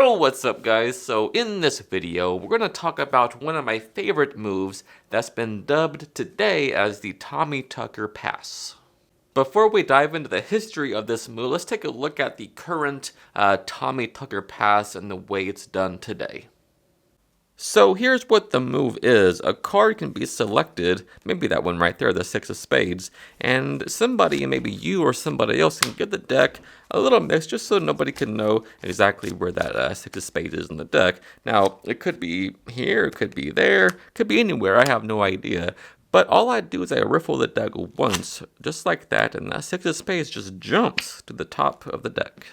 Yo, what's up guys? So in this video, we're going to talk about one of my favorite moves that's been dubbed today as the Tommy Tucker Pass. Before we dive into the history of this move, let's take a look at the current Tommy Tucker Pass and the way it's done today. So here's what the move is. A card can be selected, maybe that one right there, the Six of Spades, and somebody, maybe you or somebody else, can give the deck a little mix just so nobody can know exactly where that Six of Spades is in the deck. Now, it could be here, it could be there, it could be anywhere, I have no idea. But all I do is I riffle the deck once, just like that, and that Six of Spades just jumps to the top of the deck.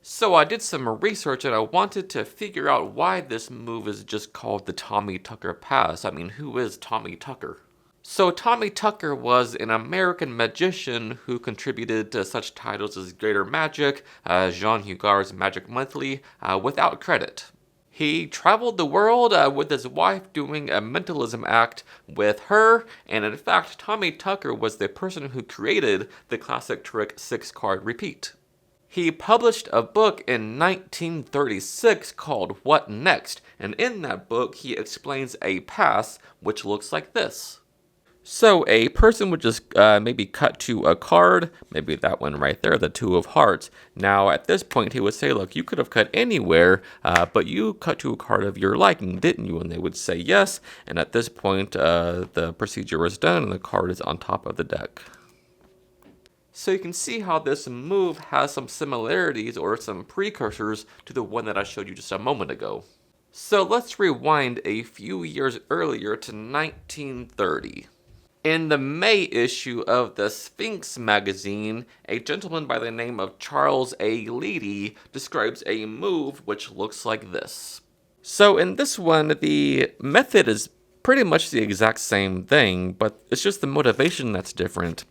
So I did some research and I wanted to figure out why this move is just called the Tommy Tucker Pass. I mean, who is Tommy Tucker? So Tommy Tucker was an American magician who contributed to such titles as Greater Magic, Jean Hugar's Magic Monthly, without credit. He traveled the world with his wife doing a mentalism act with her, and in fact, Tommy Tucker was the person who created the classic trick 6-card repeat. He published a book in 1936 called What Next? And in that book, he explains a pass which looks like this. So a person would just maybe cut to a card, maybe that one right there, the Two of Hearts. Now at this point, he would say, look, you could have cut anywhere, but you cut to a card of your liking, didn't you? And they would say yes, and at this point, the procedure is done and the card is on top of the deck. So you can see how this move has some similarities or some precursors to the one that I showed you just a moment ago. So let's rewind a few years earlier to 1930. In the May issue of the Sphinx magazine, a gentleman by the name of Charles A. Leedy describes a move which looks like this. So in this one, the method is pretty much the exact same thing, but it's just the motivation that's different.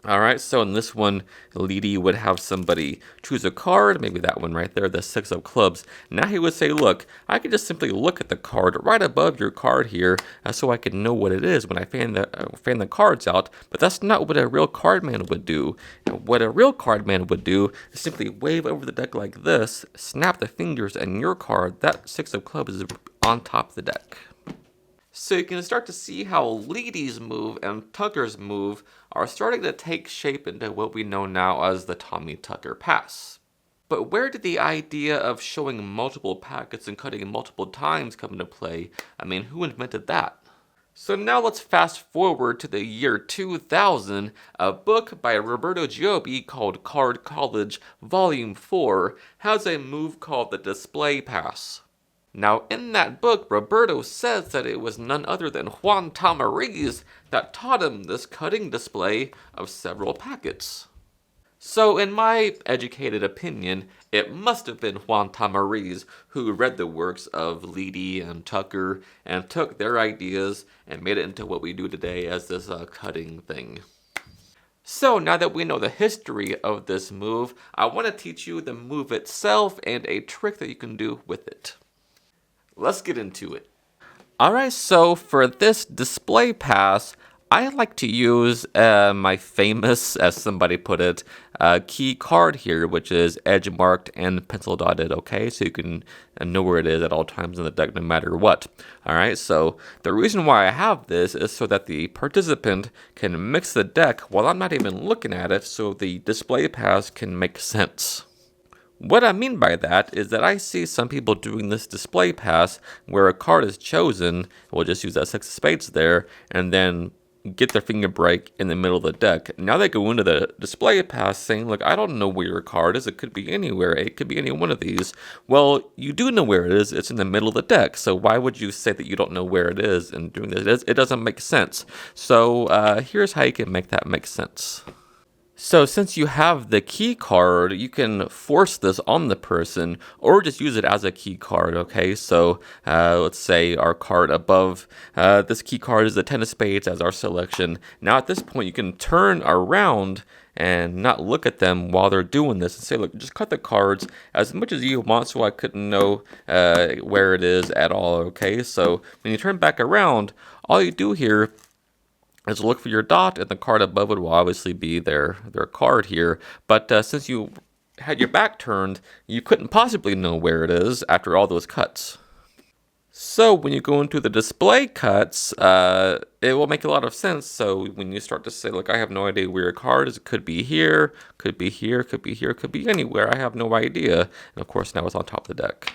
Alright, so in this one, Leedy would have somebody choose a card, maybe that one right there, the Six of Clubs. Now he would say, look, I could just simply look at the card right above your card here so I can know what it is when I fan the cards out, but that's not what a real card man would do. What a real card man would do is simply wave over the deck like this, snap the fingers, and your card, that Six of Clubs, is on top of the deck. So you can start to see how Leedy's move and Tucker's move are starting to take shape into what we know now as the Tommy Tucker Pass. But where did the idea of showing multiple packets and cutting multiple times come into play? I mean, who invented that? So now let's fast forward to the year 2000. A book by Roberto Giobbi called Card College Volume 4 has a move called the Display Pass. Now, in that book, Roberto says that it was none other than Juan Tamariz that taught him this cutting display of several packets. So, in my educated opinion, it must have been Juan Tamariz who read the works of Leedy and Tucker and took their ideas and made it into what we do today as this cutting thing. So now that we know the history of this move, I want to teach you the move itself and a trick that you can do with it. Let's get into it. Alright, so for this display pass, I like to use my famous, as somebody put it, key card here, which is edge marked and pencil dotted, okay? So you can know where it is at all times in the deck, no matter what. Alright, so the reason why I have this is so that the participant can mix the deck while I'm not even looking at it, so the display pass can make sense. What I mean by that is that I see some people doing this display pass where a card is chosen, we'll just use that Six of Spades there, and then get their finger break in the middle of the deck. Now they go into the display pass saying, look, I don't know where your card is, it could be anywhere, it could be any one of these. Well, you do know where it is, it's in the middle of the deck, so why would you say that you don't know where it is and doing this? It doesn't make sense. So here's how you can make that make sense. So since you have the key card, you can force this on the person or just use it as a key card, okay? So let's say our card above this key card is the Ten of Spades as our selection. Now at this point, you can turn around and not look at them while they're doing this and say, look, just cut the cards as much as you want so I couldn't know where it is at all, okay? So when you turn back around, all you do here is look for your dot, and the card above it will obviously be their card here. But since you had your back turned, you couldn't possibly know where it is after all those cuts. So when you go into the display cuts, it will make a lot of sense. So when you start to say, look, I have no idea where your card is. It could be here, could be here, could be here, could be anywhere. I have no idea. And of course, now it's on top of the deck.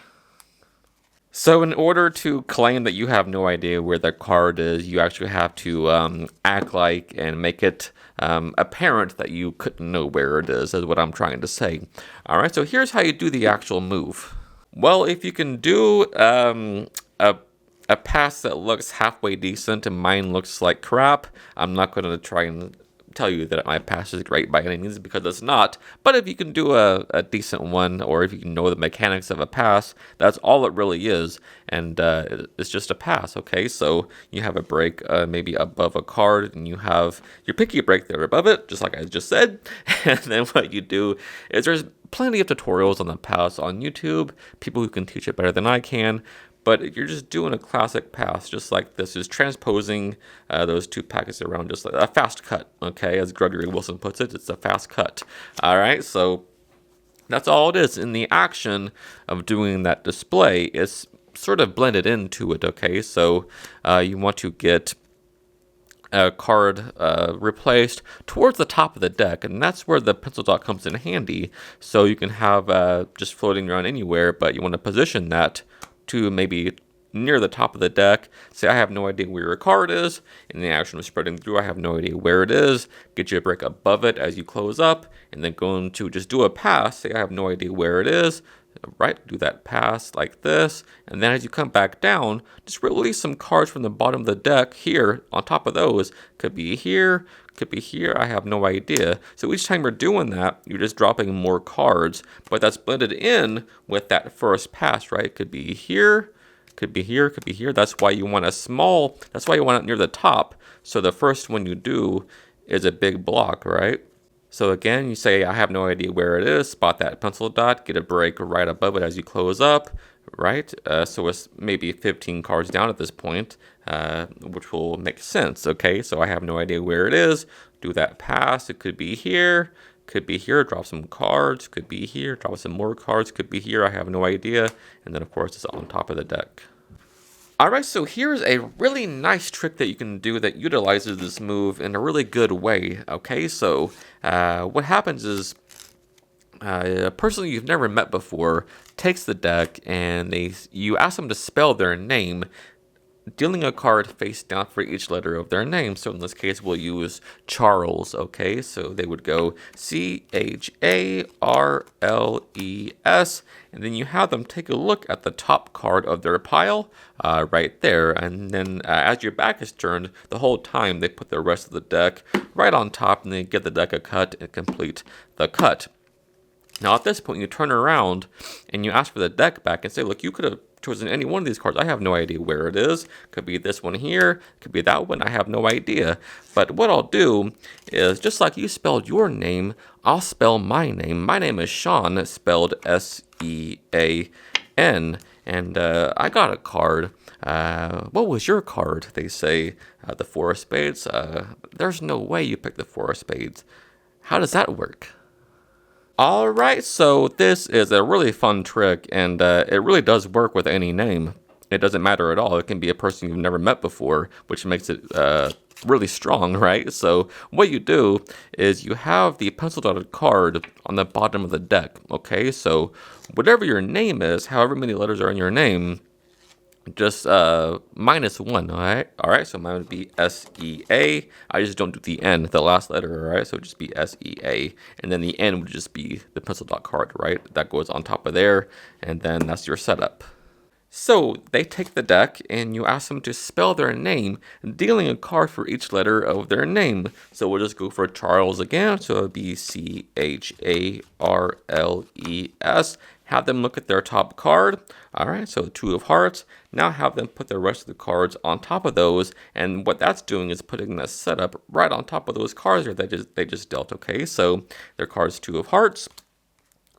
So in order to claim that you have no idea where the card is, you actually have to act like and make it apparent that you couldn't know where it is what I'm trying to say. All right, so here's how you do the actual move. Well, if you can do a pass that looks halfway decent and mine looks like crap, I'm not going to try and tell you that my pass is great by any means, because it's not. But if you can do a decent one, or if you can know the mechanics of a pass, that's all it really is. And it's just a pass, okay? So you have a break maybe above a card, and you have your picky break there above it, just like I just said. And then what you do is there's plenty of tutorials on the pass on YouTube, people who can teach it better than I can. But you're just doing a classic pass, just like this, is transposing those two packets around, just like a fast cut, okay? As Gregory Wilson puts it, it's a fast cut. All right, so that's all it is. In the action of doing that display, it's sort of blended into it, okay? So you want to get a card replaced towards the top of the deck, and that's where the pencil dot comes in handy. So you can have just floating around anywhere, but you want to position that to maybe near the top of the deck. Say I have no idea where your card is. In the action of spreading through, I have no idea where it is. Get you a break above it as you close up, and then go into just do a pass. Say I have no idea where it is. Right, do that pass like this, and then as you come back down, just release some cards from the bottom of the deck here on top of those. Could be here, could be here, I have no idea. So each time you're doing that, you're just dropping more cards, but that's blended in with that first pass, right? Could be here, could be here, could be here. That's why you want that's why you want it near the top. So the first one you do is a big block, right? So again, you say, I have no idea where it is, spot that pencil dot, get a break right above it as you close up, right? So it's maybe 15 cards down at this point, which will make sense, okay? So I have no idea where it is, do that pass, it could be here, drop some cards, could be here, drop some more cards, could be here, I have no idea, and then of course it's on top of the deck. Alright, so here's a really nice trick that you can do that utilizes this move in a really good way, okay? So what happens is a person you've never met before takes the deck and you ask them to spell their name, dealing a card face down for each letter of their name. So in this case, we'll use Charles, okay? So they would go Charles, and then you have them take a look at the top card of their pile right there. And then as your back is turned, the whole time they put the rest of the deck right on top, and they give the deck a cut and complete the cut. Now at this point, you turn around and you ask for the deck back and say, look, you could have chosen any one of these cards. I have no idea where it is. Could be this one here, could be that one. I have no idea. But what I'll do is, just like you spelled your name, I'll spell my name. My name is Sean, spelled S-E-A-N. And I got a card. What was your card? They say the Four of Spades. There's no way you picked the Four of Spades. How does that work? Alright, so this is a really fun trick, and it really does work with any name. It doesn't matter at all. It can be a person you've never met before, which makes it really strong, right? So what you do is you have the pencil dotted card on the bottom of the deck, okay? So whatever your name is, however many letters are in your name, just -1, all right, so mine would be S-E-A. I just don't do the N, the last letter, all right, so it'd just be S-E-A, and then the N would just be the pencil dot card, right? That goes on top of there, and then that's your setup. So they take the deck and you ask them to spell their name, dealing a card for each letter of their name. So we'll just go for Charles again. So it'll be C-H-A-R-L-E-S. Have them look at their top card. All right, so 2 of hearts. Now have them put the rest of the cards on top of those. And what that's doing is putting the setup right on top of those cards that they just dealt. Okay, so their card's 2 of hearts.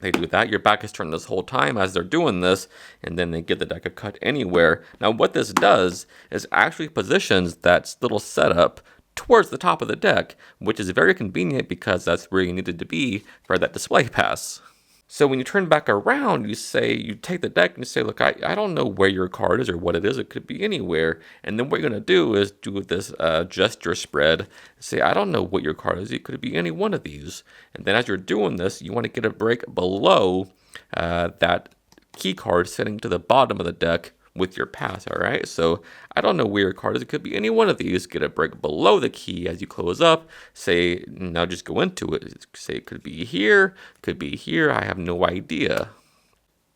They do that. Your back is turned this whole time as they're doing this, and then they give the deck a cut anywhere. Now, what this does is actually positions that little setup towards the top of the deck, which is very convenient because that's where you needed to be for that display pass. So when you turn back around, you take the deck and you say, look, I don't know where your card is or what it is. It could be anywhere. And then what you're going to do is do this gesture spread. Say, I don't know what your card is. It could be any one of these. And then as you're doing this, you want to get a break below that key card sitting to the bottom of the deck with your pass, all right? So I don't know where your card is. It could be any one of these. Get a break below the key as you close up. Say, now just go into it. Say it could be here, could be here. I have no idea.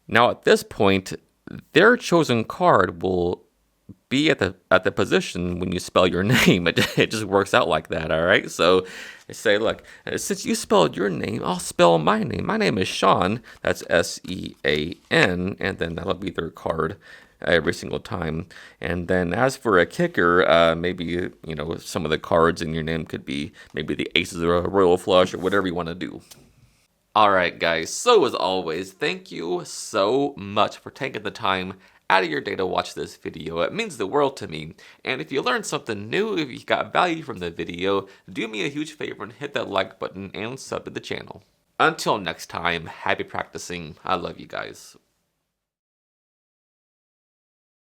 Now at this point, their chosen card will be at the position when you spell your name. It just works out like that, all right? So I say, look, since you spelled your name, I'll spell my name. My name is Sean. That's Sean, and then that'll be their card every single time. And then as for a kicker, maybe, some of the cards in your name could be maybe the aces or a royal flush or whatever you want to do. Alright guys, so as always, thank you so much for taking the time out of your day to watch this video. It means the world to me. And if you learned something new, if you got value from the video, do me a huge favor and hit that like button and sub to the channel. Until next time, happy practicing. I love you guys.